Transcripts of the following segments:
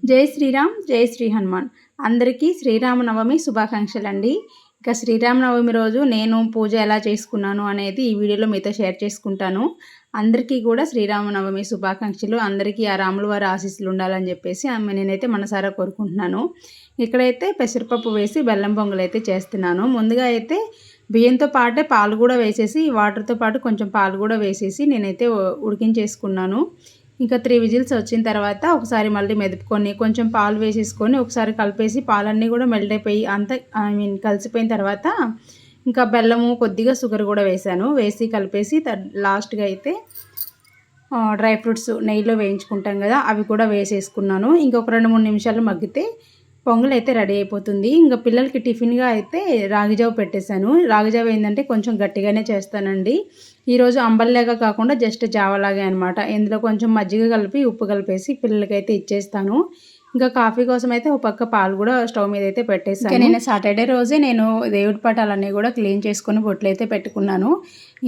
జై శ్రీరామ్, జై శ్రీ హనుమాన్. అందరికీ శ్రీరామనవమి శుభాకాంక్షలండి. ఇక శ్రీరామనవమి రోజు నేను పూజ ఎలా చేసుకున్నాను అనేది ఈ వీడియోలో మీతో షేర్ చేసుకుంటాను. అందరికీ కూడా శ్రీరామనవమి శుభాకాంక్షలు. అందరికీ ఆ రాముల వారి ఆశీస్సులు ఉండాలని చెప్పేసి నేనైతే మనసారా కోరుకుంటున్నాను. ఇక్కడైతే పెసరపప్పు వేసి బెల్లం పొంగల్ అయితే చేస్తున్నాను. ముందుగా అయితే బియ్యంతో పాటే పాలు కూడా వేసేసి, వాటర్తో పాటు కొంచెం పాలు కూడా వేసేసి నేనైతే ఉడికించేసుకున్నాను. ఇంకా 3 విజిల్స్ వచ్చిన తర్వాత ఒకసారి మళ్ళీ మెదుపుకొని కొంచెం పాలు వేసేసుకొని ఒకసారి కలిపేసి పాలన్నీ కూడా మెల్ట్ అయిపోయి కలిసిపోయిన తర్వాత ఇంకా బెల్లము కొద్దిగా షుగర్ కూడా వేసాను. వేసి కలిపేసి లాస్ట్గా అయితే డ్రై ఫ్రూట్స్ నెయ్యిలో వేయించుకుంటాం కదా, అవి కూడా వేసేసుకున్నాను. ఇంకొక 2-3 నిమిషాలు మగ్గితే పొంగల్ అయితే రెడీ అయిపోతుంది. ఇంకా పిల్లలకి టిఫిన్గా అయితే రాగిజావ పెట్టేశాను. రాగిజావ ఏంటంటే కొంచెం గట్టిగానే చేస్తానండి. ఈరోజు అంబల్లాగా కాకుండా జస్ట్ జావలాగే అనమాట. ఇందులో కొంచెం మజ్జిగ కలిపి ఉప్పు కలిపేసి పిల్లలకైతే ఇచ్చేస్తాను. ఇంకా కాఫీ కోసం అయితే ఒక పక్క పాలు కూడా స్టవ్ మీద అయితే పెట్టేసాను. నేను సాటర్డే రోజే నేను దేవుడి పటాలన్నీ కూడా క్లీన్ చేసుకొని బొట్లు అయితే పెట్టుకున్నాను.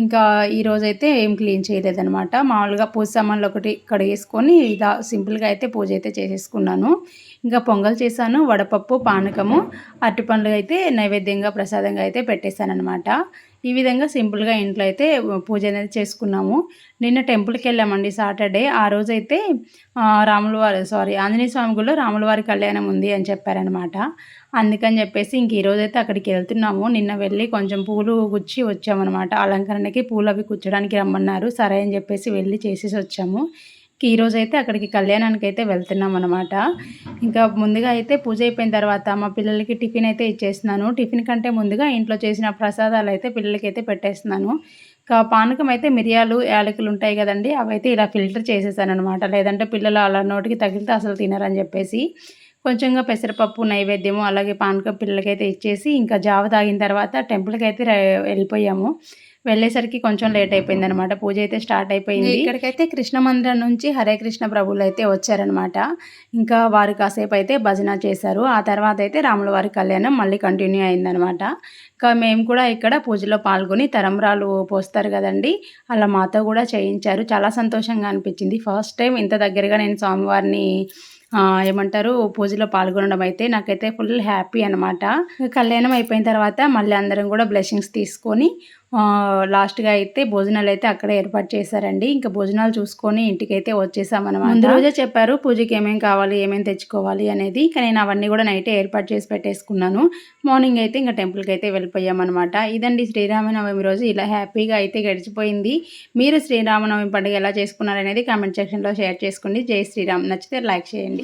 ఇంకా ఈరోజైతే ఏం క్లీన్ చేయలేదనమాట. మామూలుగా పూజ సామాన్లు ఒకటి కడిగేసుకొని ఇలా సింపుల్గా అయితే పూజ అయితే చేసేసుకున్నాను. ఇంకా పొంగల్ చేశాను, వడపప్పు, పానకము, అరటిపండ్లు అయితే నైవేద్యంగా ప్రసాదంగా అయితే పెట్టేశాను అనమాట. ఈ విధంగా సింపుల్గా ఇంట్లో అయితే పూజ అనేది చేసుకున్నాము. నిన్న టెంపుల్కి వెళ్ళామండి సాటర్డే. ఆ రోజైతే ఆంజనేయ స్వామి గుడిలో రాములవారి కళ్యాణం ఉంది అని చెప్పారనమాట. అందుకని చెప్పేసి ఇంక ఈరోజైతే అక్కడికి వెళ్తున్నాము. నిన్న వెళ్ళి కొంచెం పూలు గుచ్చి వచ్చామన్నమాట. అలంకరణకి పూలు అవి గుచ్చడానికి రమ్మన్నారు. సరే అని చెప్పేసి వెళ్ళి చేసేసి వచ్చాము. ఈరోజైతే అక్కడికి కళ్యాణానికి అయితే వెళ్తున్నాం అనమాట. ఇంకా ముందుగా అయితే పూజ అయిపోయిన తర్వాత మా పిల్లలకి టిఫిన్ అయితే ఇచ్చేస్తున్నాను. టిఫిన్ కంటే ముందుగా ఇంట్లో చేసిన ప్రసాదాలు అయితే పిల్లలకి అయితే పెట్టేస్తున్నాను. పానకం అయితే మిరియాలు, యాలకులు ఉంటాయి కదండి, అవైతే ఇలా ఫిల్టర్ చేసేసాను అనమాట. లేదంటే పిల్లలు అలా నోటికి తగిలితే అసలు తినరని చెప్పేసి కొంచెంగా పెసరపప్పు నైవేద్యము అలాగే పానకం పిల్లలకైతే ఇచ్చేసి ఇంకా జావ తాగిన తర్వాత టెంపుల్కి అయితే వెళ్ళిపోయాము. వెళ్ళేసరికి కొంచెం లేట్ అయిపోయిందనమాట. పూజ అయితే స్టార్ట్ అయిపోయింది. ఇక్కడికైతే కృష్ణ మందిరం నుంచి హరే కృష్ణ ప్రభువులు అయితే వచ్చారనమాట. ఇంకా వారు కాసేపు అయితే భజన చేశారు. ఆ తర్వాత అయితే రాముల వారి కళ్యాణం మళ్ళీ కంటిన్యూ అయిందనమాట. ఇంకా మేము కూడా ఇక్కడ పూజలో పాల్గొని తరంబ్రాలు పోస్తారు కదండి, అలా మాతో కూడా చేయించారు. చాలా సంతోషంగా అనిపించింది. ఫస్ట్ టైం ఇంత దగ్గరగా నేను స్వామివారిని పూజలో పాల్గొనడం అయితే నాకైతే ఫుల్ హ్యాపీ అనమాట. కళ్యాణం అయిపోయిన తర్వాత మళ్ళీ అందరం కూడా బ్లెస్సింగ్స్ తీసుకొని లాస్ట్గా అయితే భోజనాలు అయితే అక్కడే ఏర్పాటు చేశారండి. ఇంకా భోజనాలు చూసుకొని ఇంటికైతే వచ్చేసామన్నమాట. ముందు రోజే చెప్పారు పూజకి ఏమేమి కావాలి, ఏమేమి తెచ్చుకోవాలి అనేది. ఇంకా నేను అవన్నీ కూడా నైటే ఏర్పాటు చేసి పెట్టేసుకున్నాను. మార్నింగ్ అయితే ఇంకా టెంపుల్కి అయితే వెళ్ళిపోయామన్నమాట. ఇదండి శ్రీరామనవమి రోజు ఇలా హ్యాపీగా అయితే గడిచిపోయింది. మీరు శ్రీరామనవమి పండుగ ఎలా చేసుకున్నారనేది కామెంట్ సెక్షన్లో షేర్ చేసుకోండి. జై శ్రీరామ్. నచ్చితే లైక్ చేయండి.